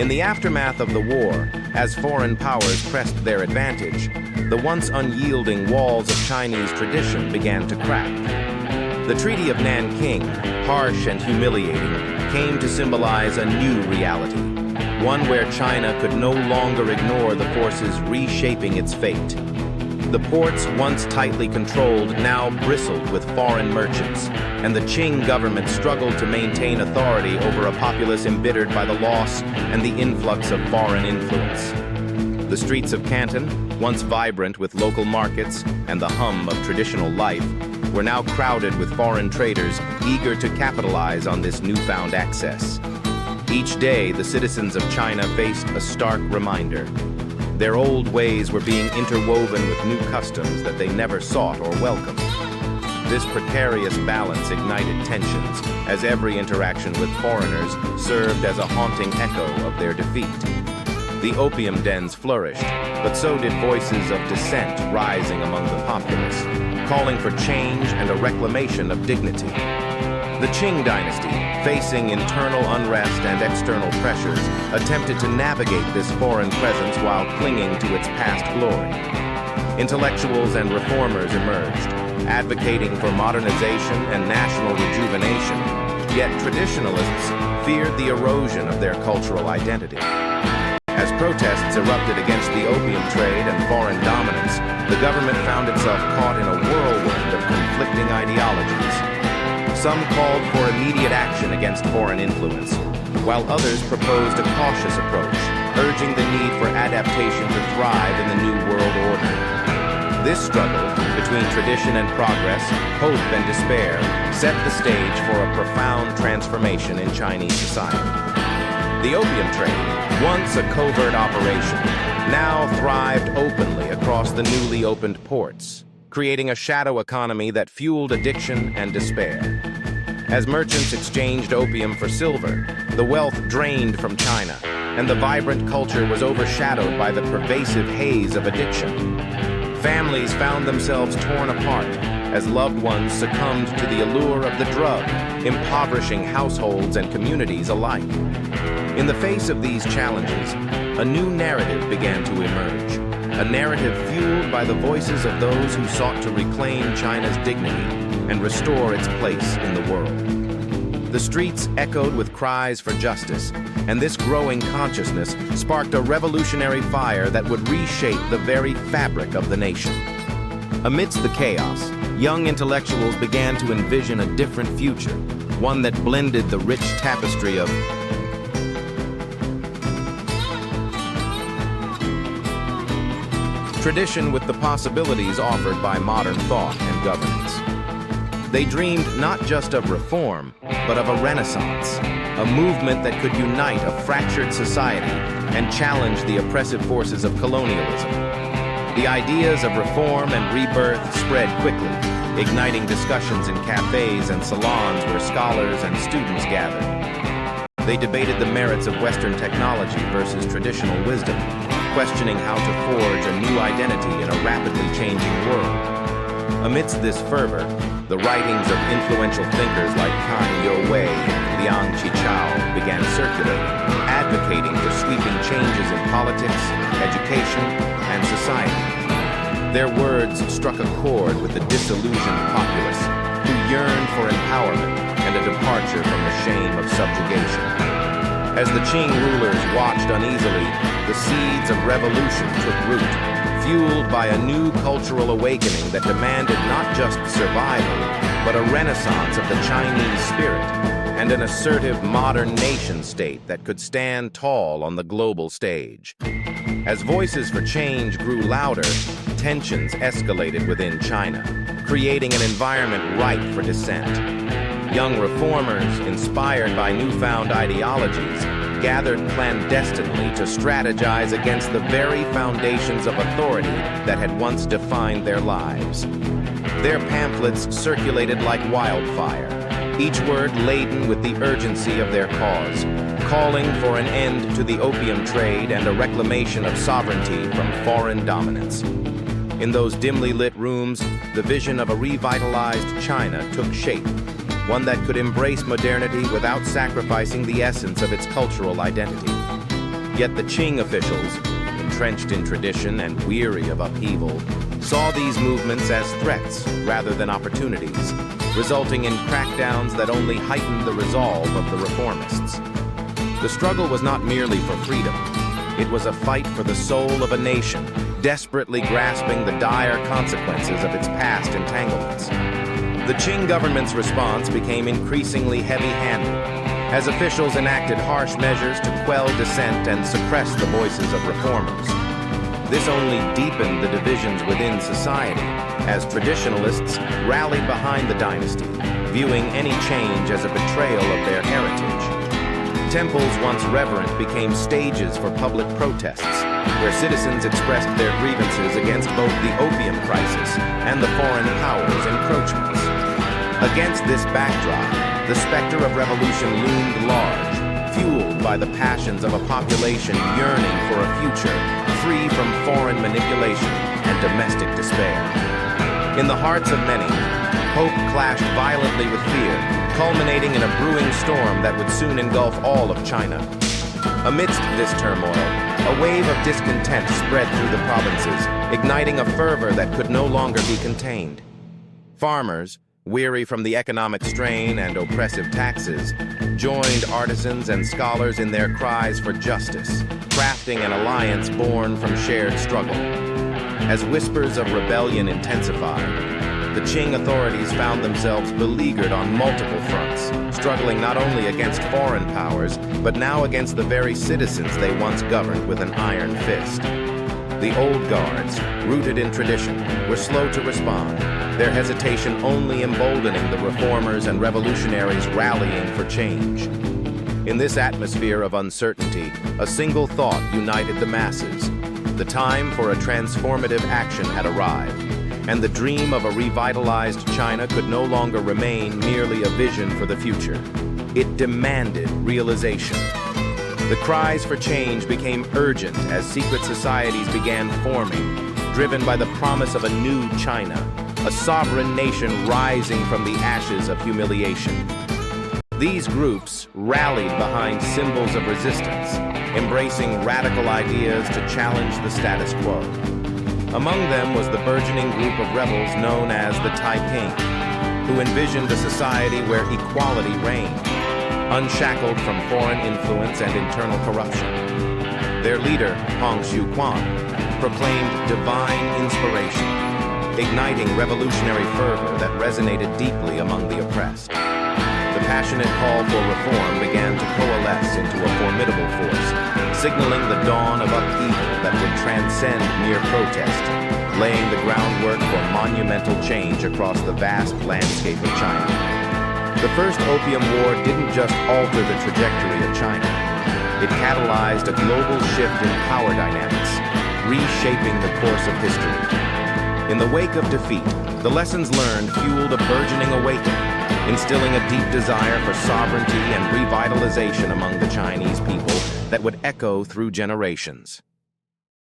In the aftermath of the war, as foreign powers pressed their advantage, the once unyielding walls of Chinese tradition began to crack. The Treaty of Nanking, harsh and humiliating, came to symbolize a new reality, one where China could no longer ignore the forces reshaping its fate. The ports, once tightly controlled, now bristled with foreign merchants, and the Qing government struggled to maintain authority over a populace embittered by the loss and the influx of foreign influence. The streets of Canton, once vibrant with local markets and the hum of traditional life, were now crowded with foreign traders eager to capitalize on this newfound access. Each day, the citizens of China faced a stark reminder. Their old ways were being interwoven with new customs that they never sought or welcomed. This precarious balance ignited tensions, as every interaction with foreigners served as a haunting echo of their defeat. The opium dens flourished, but so did voices of dissent rising among the populace, calling for change and a reclamation of dignity. The Qing dynasty, facing internal unrest and external pressures, attempted to navigate this foreign presence while clinging to its past glory. Intellectuals and reformers emerged, advocating for modernization and national rejuvenation, yet traditionalists feared the erosion of their cultural identity. As protests erupted against the opium trade and foreign dominance, the government found itself caught in a whirlwind of conflicting ideologies. Some called for immediate action against foreign influence, while others proposed a cautious approach, urging the need for adaptation to thrive in the New World Order. This struggle between tradition and progress, hope and despair, set the stage for a profound transformation in Chinese society. The opium trade, once a covert operation, now thrived openly across the newly opened ports, creating a shadow economy that fueled addiction and despair. As merchants exchanged opium for silver, the wealth drained from China, and the vibrant culture was overshadowed by the pervasive haze of addiction. Families found themselves torn apart as loved ones succumbed to the allure of the drug, impoverishing households and communities alike. In the face of these challenges, a new narrative began to emerge, a narrative fueled by the voices of those who sought to reclaim China's dignity and restore its place in the world. The streets echoed with cries for justice, and this growing consciousness sparked a revolutionary fire that would reshape the very fabric of the nation. Amidst the chaos, young intellectuals began to envision a different future, one that blended the rich tapestry of tradition with the possibilities offered by modern thought and governance. They dreamed not just of reform, but of a renaissance, a movement that could unite a fractured society and challenge the oppressive forces of colonialism. The ideas of reform and rebirth spread quickly, igniting discussions in cafes and salons where scholars and students gathered. They debated the merits of Western technology versus traditional wisdom, questioning how to forge a new identity in a rapidly changing world. Amidst this fervor, the writings of influential thinkers like Kan Youwei and Liang Qichao began circulating, advocating for sweeping changes in politics, education, and society. Their words struck a chord with the disillusioned populace, who yearned for empowerment and a departure from the shame of subjugation. As the Qing rulers watched uneasily, the seeds of revolution took root, fueled by a new cultural awakening that demanded not just survival, but a renaissance of the Chinese spirit and an assertive modern nation-state that could stand tall on the global stage. As voices for change grew louder, tensions escalated within China, creating an environment ripe for dissent. Young reformers, inspired by newfound ideologies, gathered clandestinely to strategize against the very foundations of authority that had once defined their lives. Their pamphlets circulated like wildfire, each word laden with the urgency of their cause, calling for an end to the opium trade and a reclamation of sovereignty from foreign dominance. In those dimly lit rooms, the vision of a revitalized China took shape, one that could embrace modernity without sacrificing the essence of its cultural identity. Yet the Qing officials, entrenched in tradition and weary of upheaval, saw these movements as threats rather than opportunities, resulting in crackdowns that only heightened the resolve of the reformists. The struggle was not merely for freedom. It was a fight for the soul of a nation, desperately grasping the dire consequences of its past entanglements. The Qing government's response became increasingly heavy-handed, as officials enacted harsh measures to quell dissent and suppress the voices of reformers. This only deepened the divisions within society, as traditionalists rallied behind the dynasty, viewing any change as a betrayal of their heritage. Temples once reverent became stages for public protests, where citizens expressed their grievances against both the opium crisis and the foreign powers' encroachments. Against this backdrop, the specter of revolution loomed large, fueled by the passions of a population yearning for a future free from foreign manipulation and domestic despair. In the hearts of many, hope clashed violently with fear, culminating in a brewing storm that would soon engulf all of China. Amidst this turmoil, a wave of discontent spread through the provinces, igniting a fervor that could no longer be contained. Farmers, weary from the economic strain and oppressive taxes, joined artisans and scholars in their cries for justice, crafting an alliance born from shared struggle. As whispers of rebellion intensified, the Qing authorities found themselves beleaguered on multiple fronts, struggling not only against foreign powers, but now against the very citizens they once governed with an iron fist. The old guards, rooted in tradition, were slow to respond, their hesitation only emboldening the reformers and revolutionaries rallying for change. In this atmosphere of uncertainty, a single thought united the masses. The time for a transformative action had arrived, and the dream of a revitalized China could no longer remain merely a vision for the future. It demanded realization. The cries for change became urgent as secret societies began forming, driven by the promise of a new China, a sovereign nation rising from the ashes of humiliation. These groups rallied behind symbols of resistance, embracing radical ideas to challenge the status quo. Among them was the burgeoning group of rebels known as the Taiping, who envisioned a society where equality reigned, unshackled from foreign influence and internal corruption. Their leader, Hong Xiuquan, proclaimed divine inspiration, igniting revolutionary fervor that resonated deeply among the oppressed. The passionate call for reform began to coalesce into a formidable force, signaling the dawn of upheaval that would transcend mere protest, laying the groundwork for monumental change across the vast landscape of China. The First Opium War didn't just alter the trajectory of China. It catalyzed a global shift in power dynamics, reshaping the course of history. In the wake of defeat, the lessons learned fueled a burgeoning awakening, instilling a deep desire for sovereignty and revitalization among the Chinese people that would echo through generations.